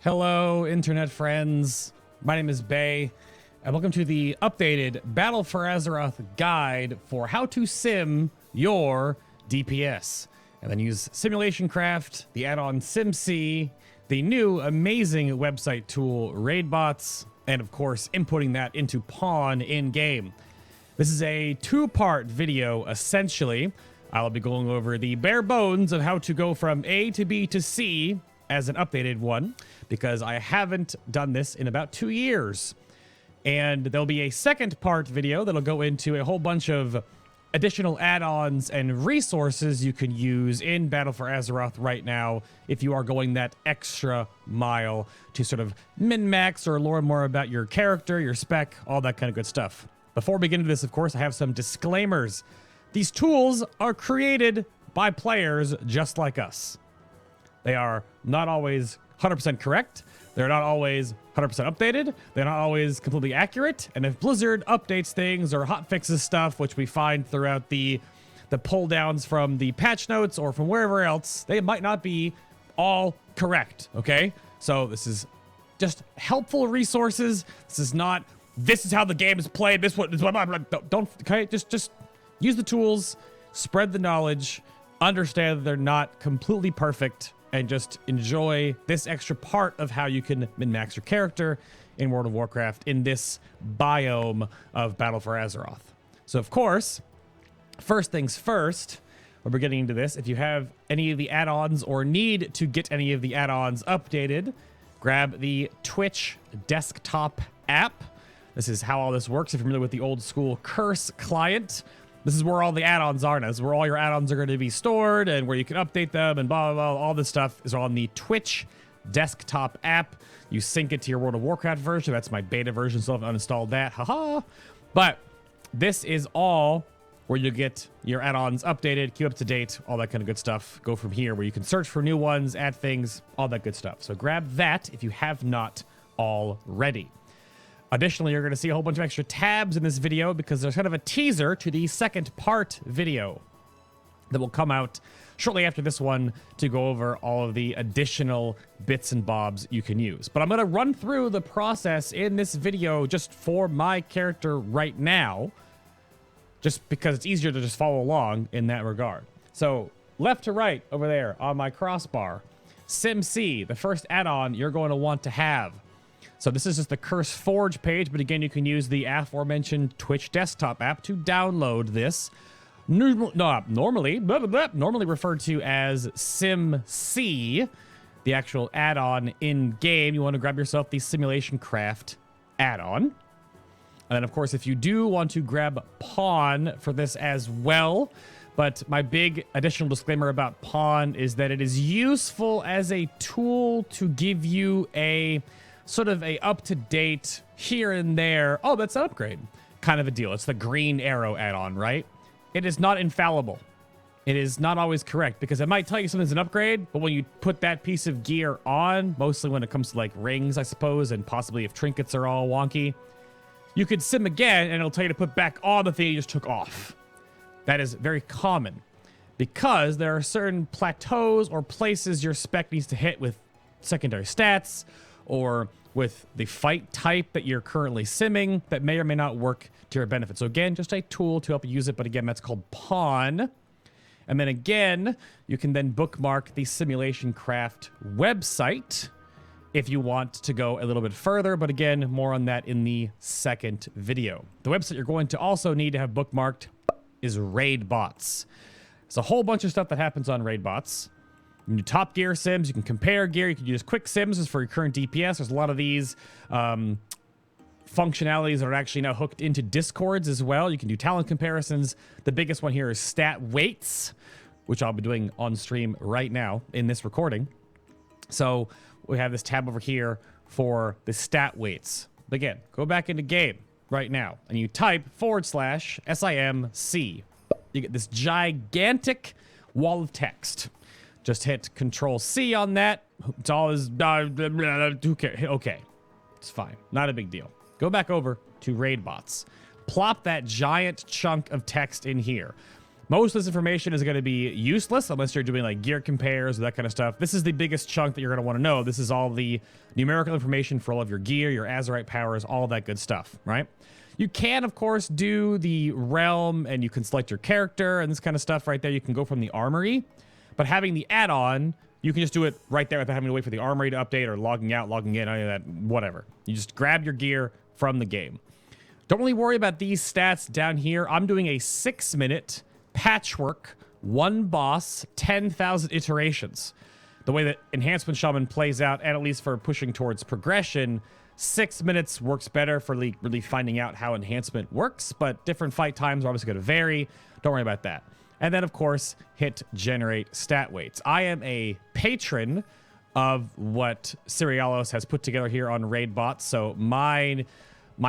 Hello, internet friends. My name is Bay, and welcome to the updated Battle for Azeroth guide for how to sim your DPS. And then use Simulationcraft, the add-on SimC, the new amazing website tool Raidbots, and of course, inputting that into Pawn in-game. This is a two-part video, essentially. I'll be going over the bare bones of how to go from A to B to C as an updated one, because I haven't done this in about 2 years. And there'll be a second part video that'll go into a whole bunch of additional add-ons and resources you can use in Battle for Azeroth right now if you are going that extra mile to sort of min-max or learn more about your character, your spec, all that kind of good stuff. Before we get into this, of course, I have some disclaimers. These tools are created by players just like us. They are not always 100% correct. They're not always 100% updated. They're not always completely accurate. And if Blizzard updates things or hotfixes stuff, which we find throughout the pull downs from the patch notes or from wherever else, they might not be all correct, okay? So this is just helpful resources. This is not, this is how the game is played. This one, don't, okay? Just use the tools, spread the knowledge, understand that they're not completely perfect, and just enjoy this extra part of how you can min-max your character in World of Warcraft in this biome of Battle for Azeroth. So, of course, first things first, when we're getting into this, if you have any of the add-ons or need to get any of the add-ons updated, grab the Twitch desktop app. This is how all this works. If you're familiar with the old school Curse client, this is where all the add-ons are now. This is where all your add-ons are going to be stored and where you can update them and blah, blah, blah. All this stuff is on the Twitch desktop app. You sync it to your World of Warcraft version. That's my beta version, so I've uninstalled that. Haha. But this is all where you get your add-ons updated, keep up to date, all that kind of good stuff. Go from here where you can search for new ones, add things, all that good stuff. So grab that if you have not already. Additionally, you're going to see a whole bunch of extra tabs in this video because there's kind of a teaser to the second part video that will come out shortly after this one to go over all of the additional bits and bobs you can use. But I'm going to run through the process in this video just for my character right now, just because it's easier to just follow along in that regard. So left to right over there on my crossbar, SimC, the first add-on you're going to want to have. So this is just the Curse Forge page, but again, you can use the aforementioned Twitch desktop app to download this. Normally referred to as SimC, the actual add-on in-game. You want to grab yourself the Simulationcraft add-on. And then, of course, if you do want to grab Pawn for this as well, but my big additional disclaimer about Pawn is that it is useful as a tool to give you a sort of a up-to-date here and there, oh, that's an upgrade kind of a deal. It's the green arrow add-on, right? It is not infallible. It is not always correct because it might tell you something's an upgrade, but when you put that piece of gear on, mostly when it comes to like rings, I suppose, and possibly if trinkets are all wonky, you could sim again and it'll tell you to put back on the thing you just took off. That is very common because there are certain plateaus or places your spec needs to hit with secondary stats or with the fight type that you're currently simming that may or may not work to your benefit. So again, just a tool to help you use it, but again, that's called Pawn. And then again, you can then bookmark the Simulationcraft website if you want to go a little bit further, but again, more on that in the second video. The website you're going to also need to have bookmarked is Raidbots. There's a whole bunch of stuff that happens on Raidbots. You can do top gear sims, you can compare gear, you can use quick sims for your current DPS. There's a lot of these functionalities that are actually now hooked into Discords as well. You can do talent comparisons. The biggest one here is Stat Weights, which I'll be doing on stream right now in this recording. So we have this tab over here for the Stat Weights. But again, go back into game right now and you type /SIMC. You get this gigantic wall of text. Just hit Control-C on that. It's all is... who cares? Okay. It's fine. Not a big deal. Go back over to Raidbots. Plop that giant chunk of text in here. Most of this information is going to be useless unless you're doing like gear compares or that kind of stuff. This is the biggest chunk that you're going to want to know. This is all the numerical information for all of your gear, your Azerite powers, all that good stuff, right? You can, of course, do the realm and you can select your character and this kind of stuff right there. You can go from the armory, but having the add-on, you can just do it right there without having to wait for the armory to update or logging out, logging in, any of that, whatever. You just grab your gear from the game. Don't really worry about these stats down here. I'm doing a 6-minute patchwork, 1 boss, 10,000 iterations. The way that Enhancement Shaman plays out, and at least for pushing towards progression, 6 minutes works better for really finding out how enhancement works, but different fight times are obviously going to vary. Don't worry about that. And then, of course, hit generate stat weights. I am a patron of what Serialos has put together here on Raidbots, so my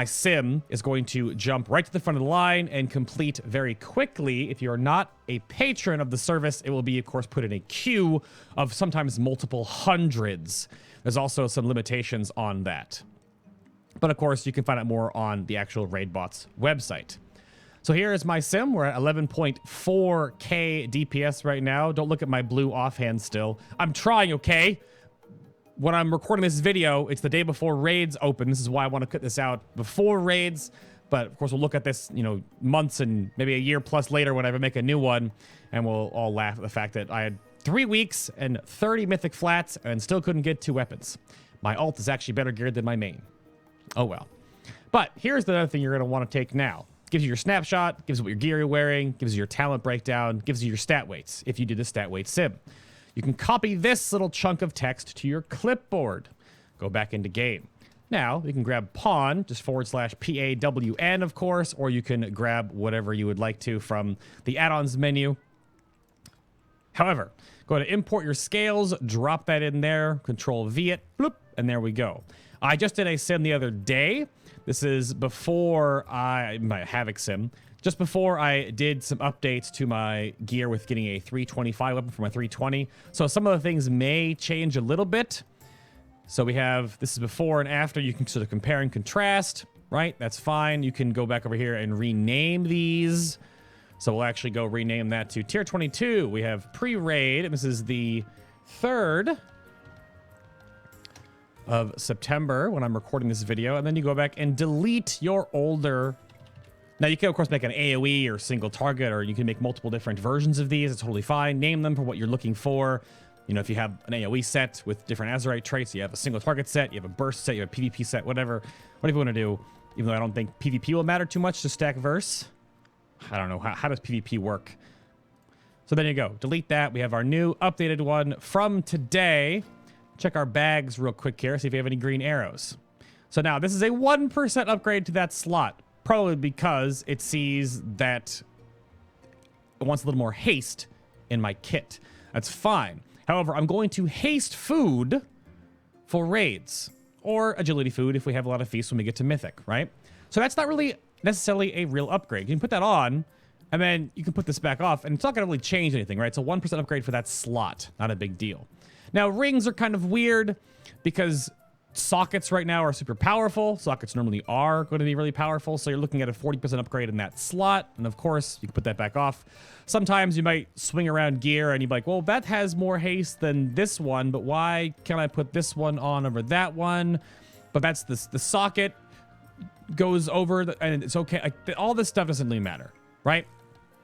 sim is going to jump right to the front of the line and complete very quickly. If you're not a patron of the service, it will be, of course, put in a queue of sometimes multiple hundreds. There's also some limitations on that. But, of course, you can find out more on the actual Raidbots website. So here is my sim. We're at 11.4k DPS right now. Don't look at my blue offhand still. I'm trying, okay? When I'm recording this video, it's the day before raids open. This is why I want to cut this out before raids. But of course, we'll look at this, you know, months and maybe a year plus later when I make a new one, and we'll all laugh at the fact that I had 3 weeks and 30 mythic flats and still couldn't get 2 weapons. My ult is actually better geared than my main. Oh well. But here's the other thing you're going to want to take now. Gives you your snapshot, gives you what your gear you're wearing, gives you your talent breakdown, gives you your stat weights if you do the stat weight sim. You can copy this little chunk of text to your clipboard. Go back into game. Now, you can grab pawn, just /PAWN, of course, or you can grab whatever you would like to from the add-ons menu. However, go to import your scales, drop that in there, Control-V it, bloop, and there we go. I just did a sim the other day. This is before my Havoc sim. Just before I did some updates to my gear with getting a 325 weapon for my 320. So some of the things may change a little bit. So we have, this is before and after. You can sort of compare and contrast, right? That's fine. You can go back over here and rename these. So we'll actually go rename that to tier 22. We have pre-raid, and this is the 3rd of September when I'm recording this video. And then you go back and delete your older. Now, you can, of course, make an AoE or single target, or you can make multiple different versions of these. It's totally fine. Name them for what you're looking for. You know, if you have an AoE set with different Azerite traits, you have a single target set, you have a burst set, you have a PvP set, whatever you want to do. Even though I don't think PvP will matter too much to stack verse. I don't know. How does PvP work? So there you go. Delete that. We have our new updated one from today. Check our bags real quick here. See if we have any green arrows. So now, this is a 1% upgrade to that slot. Probably because it sees that it wants a little more haste in my kit. That's fine. However, I'm going to haste food for raids. Or agility food if we have a lot of feasts when we get to mythic, right? So that's not really necessarily a real upgrade. You can put that on, and then you can put this back off, and it's not going to really change anything, right? It's a 1% upgrade for that slot. Not a big deal. Now, rings are kind of weird because sockets right now are super powerful. Sockets normally are going to be really powerful, so you're looking at a 40% upgrade in that slot, and of course, you can put that back off. Sometimes you might swing around gear, and you're like, well, that has more haste than this one, but why can't I put this one on over that one? But that's the socket goes over, and it's okay. Like, all this stuff doesn't really matter, right?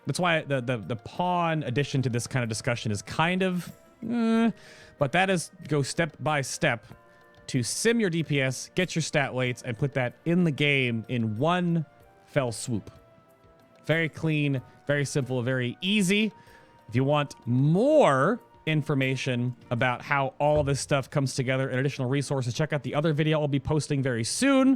That's why the pawn addition to this kind of discussion is kind of, but that is go step by step to sim your DPS, get your stat weights, and put that in the game in one fell swoop. Very clean, very simple, very easy. If you want more information about how all of this stuff comes together and additional resources, check out the other video I'll be posting very soon.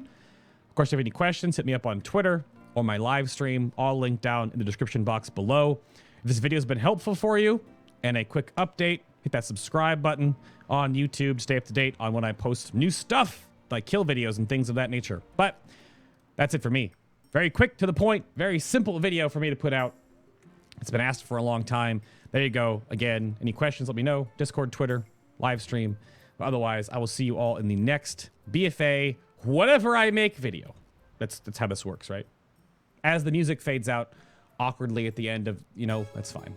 Of course, if you have any questions, hit me up on Twitter or my live stream, all linked down in the description box below. If this video has been helpful for you, and a quick update, hit that subscribe button on YouTube to stay up to date on when I post new stuff, like kill videos and things of that nature. But that's it for me. Very quick, to the point, very simple video for me to put out. It's been asked for a long time. There you go. Again, any questions, let me know. Discord, Twitter, live stream. But otherwise, I will see you all in the next BFA, whatever I make video. That's how this works, right? As the music fades out, awkwardly at the end of, you know, that's fine.